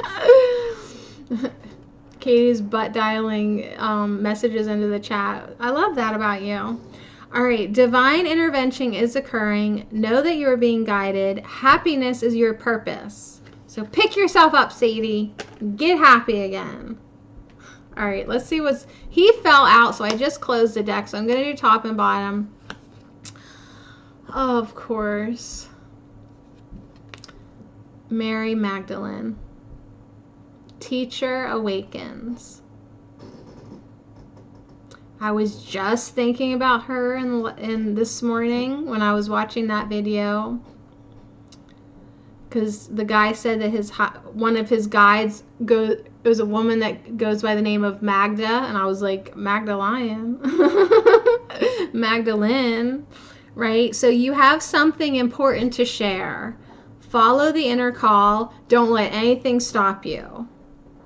Katie's butt dialing messages into the chat. I love that about you. All right, divine intervention is occurring. Know that you are being guided. Happiness is your purpose. So pick yourself up, Sadie. Get happy again. All right, let's see what's... He fell out, so I just closed the deck. So I'm going to do top and bottom. Oh, of course. Mary Magdalene. Teacher awakens. I was just thinking about her in this morning when I was watching that video, because the guy said that one of his guides was a woman that goes by the name of Magda, and I was like, Magdalene. Magdalene, right? So you have something important to share. Follow the inner call. Don't let anything stop you.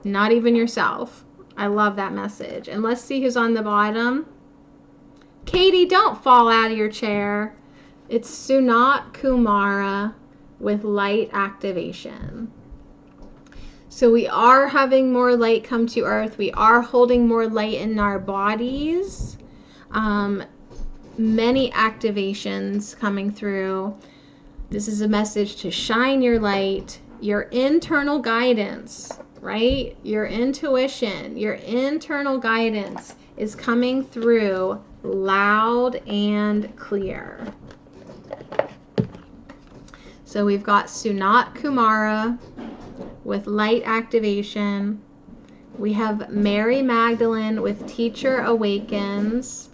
Not even yourself. I love that message. And let's see who's on the bottom. Katie, don't fall out of your chair. It's Sunat Kumara with light activation. So we are having more light come to earth. We are holding more light in our bodies. Many activations coming through. This is a message to shine your light, your internal guidance, right? Your intuition, your internal guidance is coming through loud and clear. So we've got Sunat Kumara with light activation. We have Mary Magdalene with Teacher Awakens.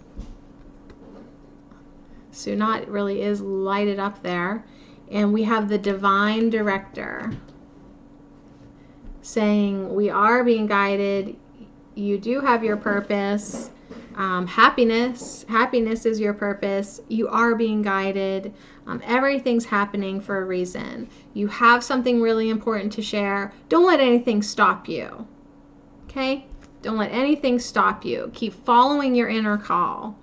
Sunat really is lighted up there. And we have the Divine Director saying we are being guided. You do have your purpose. Happiness is your purpose. You are being guided. Everything's happening for a reason. You have something really important to share. Don't let anything stop you. Okay? Don't let anything stop you. Keep following your inner call.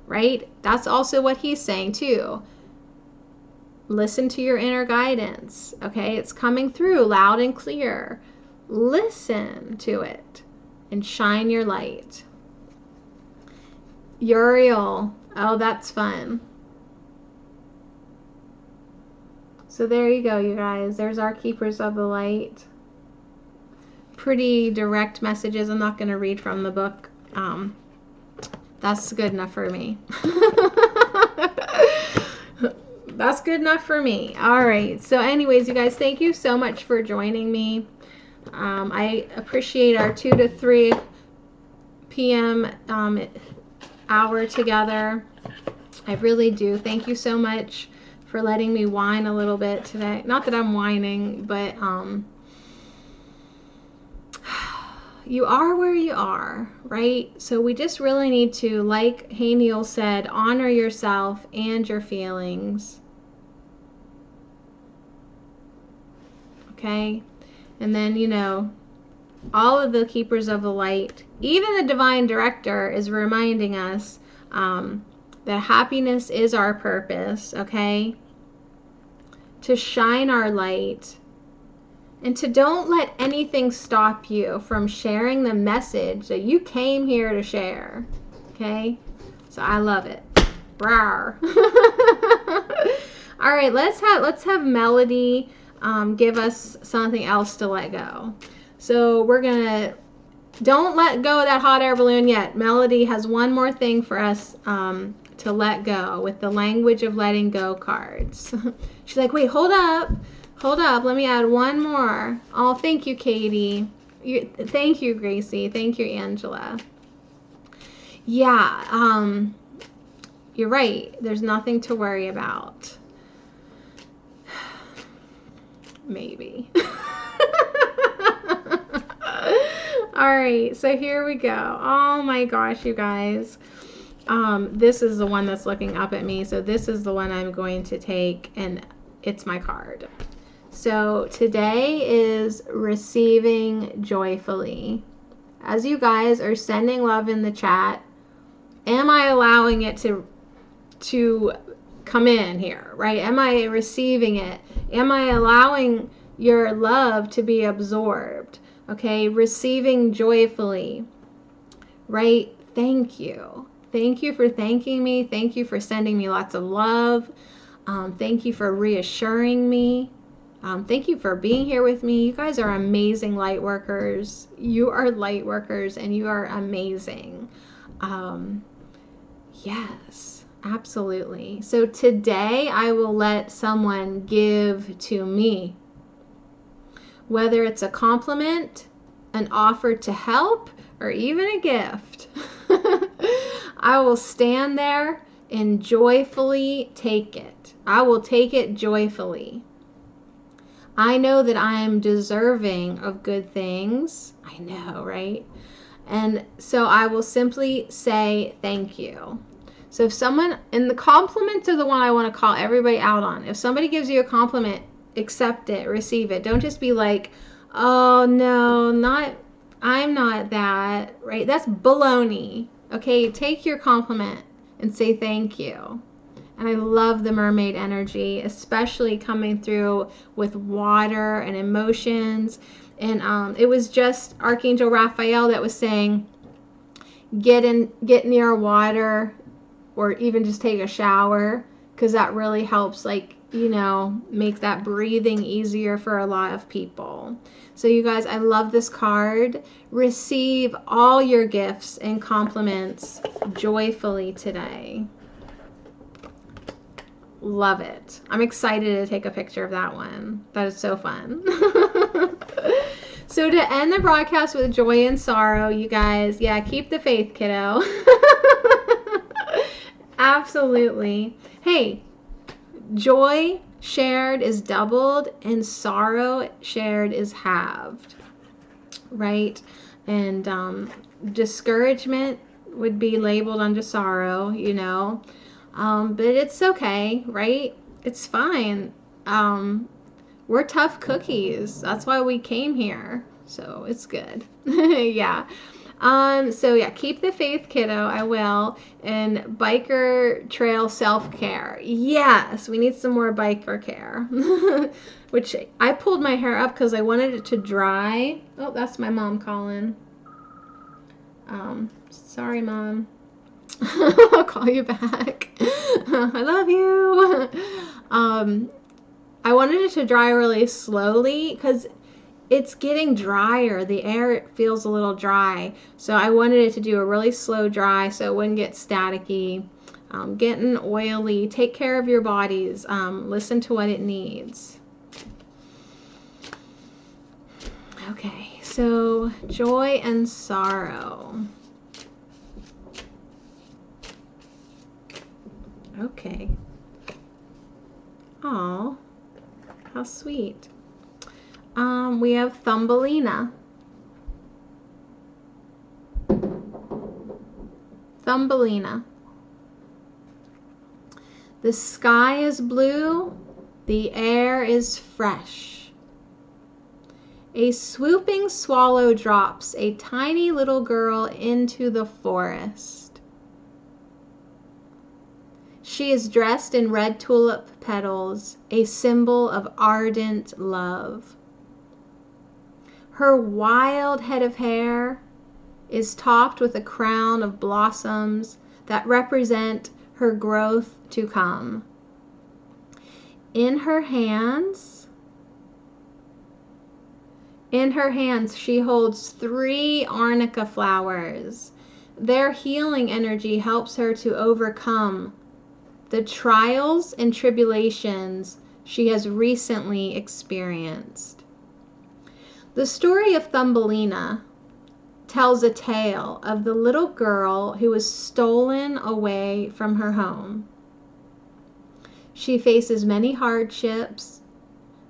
Right? That's also what he's saying too. Listen to your inner guidance. Okay? It's coming through loud and clear. Listen to it and shine your light. Uriel. Oh, that's fun. So there you go, you guys. There's our Keepers of the Light. Pretty direct messages. I'm not going to read from the book. That's good enough for me. That's good enough for me. All right. So anyways, you guys, thank you so much for joining me. I appreciate our 2 to 3 p.m. Hour together. I really do. Thank you so much for letting me whine a little bit today. Not that I'm whining, but you are where you are, right? So we just really need to, like Hey Neil said, honor yourself and your feelings. Okay? And then, you know, all of the Keepers of the Light, even the Divine Director is reminding us that happiness is our purpose, okay? To shine our light and to don't let anything stop you from sharing the message that you came here to share, okay? So I love it. Rawr. All right, let's have Melody give us something else to let go. So we're gonna Don't let go of that hot air balloon yet. Melody has one more thing for us to let go with the language of letting go cards. She's like, wait, hold up. Hold up. Let me add one more. Oh, thank you, Katie. Thank you, Gracie. Thank you, Angela. Yeah, you're right. There's nothing to worry about. Maybe. All right, so here we go. Oh my gosh, you guys. This is the one that's looking up at me. So this is the one I'm going to take, and it's my card. So today is receiving joyfully. As you guys are sending love in the chat, am I allowing it to come in here, right? Am I receiving it? Am I allowing your love to be absorbed? Okay, receiving joyfully, right? Thank you. Thank you for thanking me. Thank you for sending me lots of love. Thank you for reassuring me. Thank you for being here with me. You guys are amazing light workers. You are light workers and you are amazing. Yes, absolutely. So today I will let someone give to me, whether it's a compliment, an offer to help, or even a gift. I will stand there and joyfully take it. I will take it joyfully. I know that I am deserving of good things. I know, right? And so I will simply say thank you. So if someone, and the compliments are the one I want to call everybody out on. If somebody gives you a compliment, accept it, receive it. Don't just be like, oh no, I'm not that, right? That's baloney. Okay, take your compliment and say thank you. And I love the mermaid energy, especially coming through with water and emotions. And it was just Archangel Raphael that was saying, get near water, or even just take a shower, because that really helps, like, you know, make that breathing easier for a lot of people. So you guys, I love this card. Receive all your gifts and compliments joyfully today. Love it. I'm excited to take a picture of that one. That is so fun. So to end the broadcast with joy and sorrow, you guys, yeah, keep the faith, kiddo. Absolutely. Hey, joy shared is doubled and sorrow shared is halved, right? And discouragement would be labeled under sorrow, you know. But it's okay, right? It's fine. We're tough cookies. That's why we came here. So it's good. Yeah. So yeah, keep the faith, kiddo. I will. And biker trail self-care. Yes, we need some more biker care. Which I pulled my hair up because I wanted it to dry. Oh, that's my mom calling. Sorry, Mom. I'll call you back. I love you. I wanted it to dry really slowly because it's getting drier. The air feels a little dry. So I wanted it to do a really slow dry so it wouldn't get staticky. Getting oily. Take care of your bodies. Listen to what it needs. Okay, so joy and sorrow. Okay. Oh, how sweet. We have Thumbelina. Thumbelina. The sky is blue, the air is fresh. A swooping swallow drops a tiny little girl into the forest. She is dressed in red tulip petals, a symbol of ardent love. Her wild head of hair is topped with a crown of blossoms that represent her growth to come. In her hands In her hands, she holds 3 arnica flowers. Their healing energy helps her to overcome the trials and tribulations she has recently experienced. The story of Thumbelina tells a tale of the little girl who was stolen away from her home. She faces many hardships,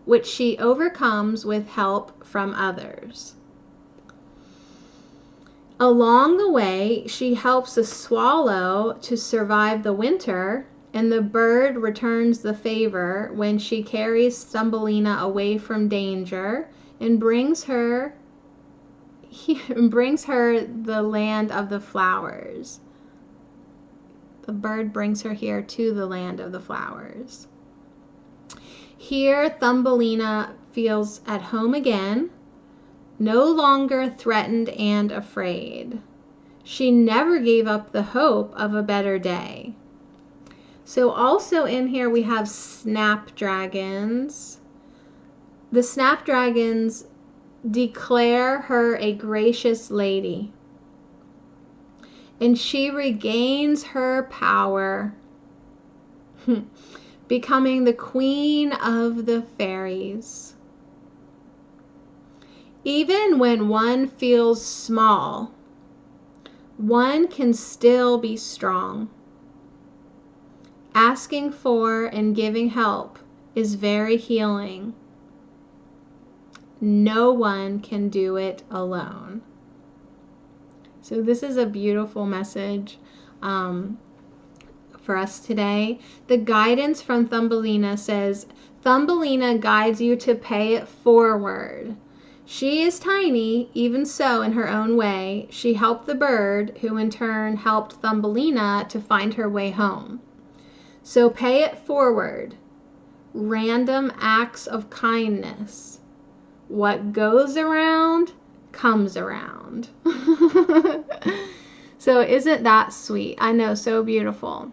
which she overcomes with help from others. Along the way, she helps a swallow to survive the winter, and the bird returns the favor when she carries Thumbelina away from danger and brings her the land of the flowers. The bird brings her here to the land of the flowers. Here, Thumbelina feels at home again, no longer threatened and afraid. She never gave up the hope of a better day. So also in here we have snapdragons. The snapdragons declare her a gracious lady, and she regains her power, becoming the queen of the fairies. Even when one feels small, one can still be strong. Asking for and giving help is very healing. No one can do it alone. So this is a beautiful message for us today. The guidance from Thumbelina says, Thumbelina guides you to pay it forward. She is tiny, even so in her own way. She helped the bird, who in turn helped Thumbelina to find her way home. So pay it forward. Random acts of kindness. What goes around comes around. So isn't that sweet? I know, so beautiful.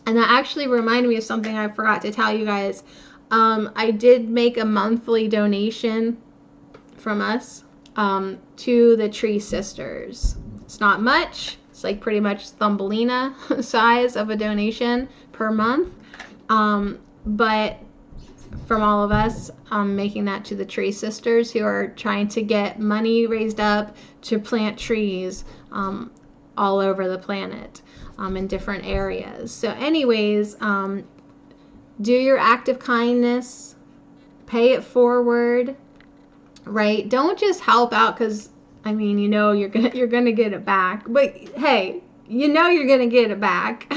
And that actually reminded me of something I forgot to tell you guys. I did make a monthly donation from us to the Tree Sisters. It's not much. It's like pretty much Thumbelina size of a donation per month. But from all of us, making that to the Tree Sisters, who are trying to get money raised up to plant trees all over the planet in different areas. So anyways, do your act of kindness, pay it forward, right? Don't just help out because, I mean, you know you're gonna get it back. But hey, you know you're gonna get it back.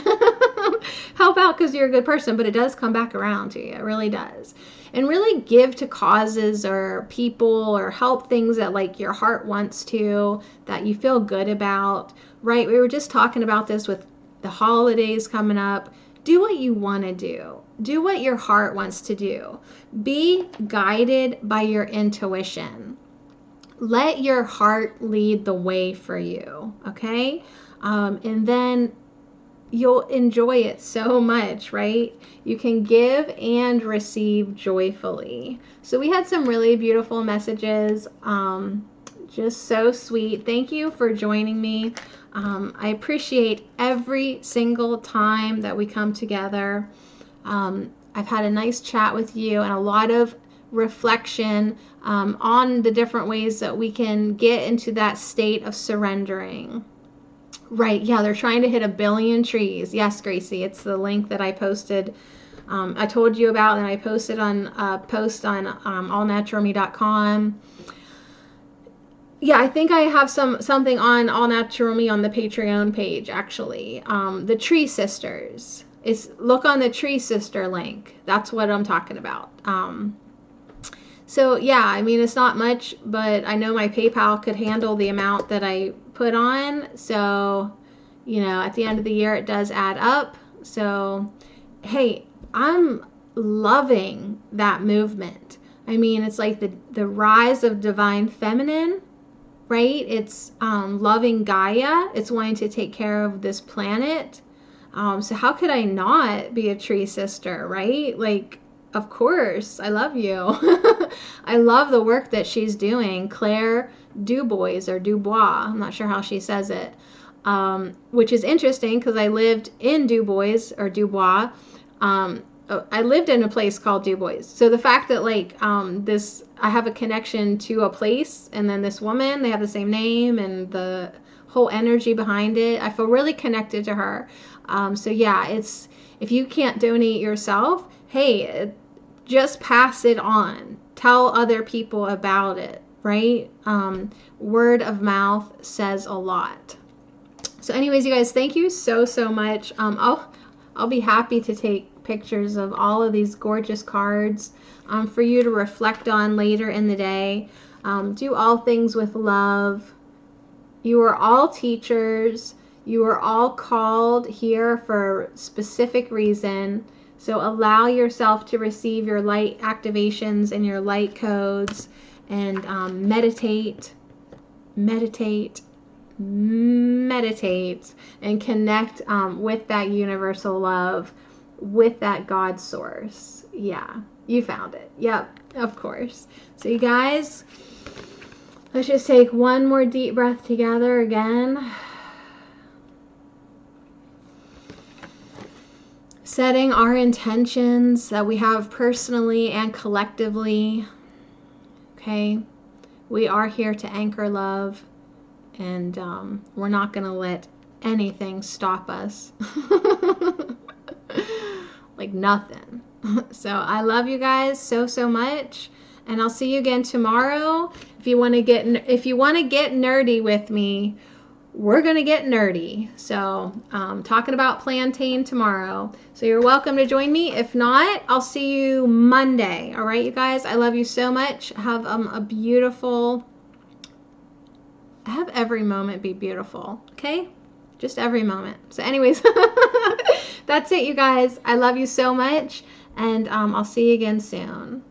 Help out because you're a good person, but it does come back around to you. It really does. And really give to causes or people or help things that like your heart wants to, that you feel good about, right? We were just talking about this with the holidays coming up. Do what you want to do. Do what your heart wants to do. Be guided by your intuition. Let your heart lead the way for you, okay? And then you'll enjoy it so much, right? You can give and receive joyfully. So we had some really beautiful messages, just so sweet. Thank you for joining me. I appreciate every single time that we come together. I've had a nice chat with you and a lot of reflection on the different ways that we can get into that state of surrendering. Right, yeah, they're trying to hit 1 billion trees. Yes, Gracie, it's the link that I posted. I told you about, and I posted on post on allnaturalme.com. Yeah, I think I have something on All Natural Me on the Patreon page, actually. The Tree Sisters. Look on the Tree Sister link. That's what I'm talking about. So yeah, I mean, it's not much, but I know my PayPal could handle the amount that I put on. So, you know, at the end of the year, it does add up. So, hey, I'm loving that movement. I mean, it's like the rise of divine feminine, right? It's loving Gaia. It's wanting to take care of this planet. So how could I not be a tree sister, right? Like, of course, I love you. I love the work that she's doing. Claire Dubois or Dubois, I'm not sure how she says it, which is interesting because I lived in Dubois or Dubois. I lived in a place called Dubois. So the fact that like I have a connection to a place, and then this woman, they have the same name, and the whole energy behind it, I feel really connected to her. So yeah, it's, if you can't donate yourself, hey, just pass it on. Tell other people about it, right? Word of mouth says a lot. So anyways, you guys, thank you so much. I'll be happy to take pictures of all of these gorgeous cards for you to reflect on later in the day. Do all things with love. You are all teachers. You are all called here for a specific reason. So allow yourself to receive your light activations and your light codes, and meditate, and connect with that universal love, with that God source. Yeah, you found it. Yep, of course. So you guys, let's just take one more deep breath together again. Setting our intentions that we have personally and collectively. Okay, we are here to anchor love, and we're not going to let anything stop us. Like nothing. So I love you guys so much, and I'll see you again tomorrow. If you want to get nerdy with me, we're gonna get nerdy. So talking about plantain tomorrow. So you're welcome to join me. If not, I'll see you Monday. All right, you guys, I love you so much. Have a beautiful, have every moment be beautiful. Okay, just every moment. So anyways, that's it, you guys. I love you so much, and I'll see you again soon.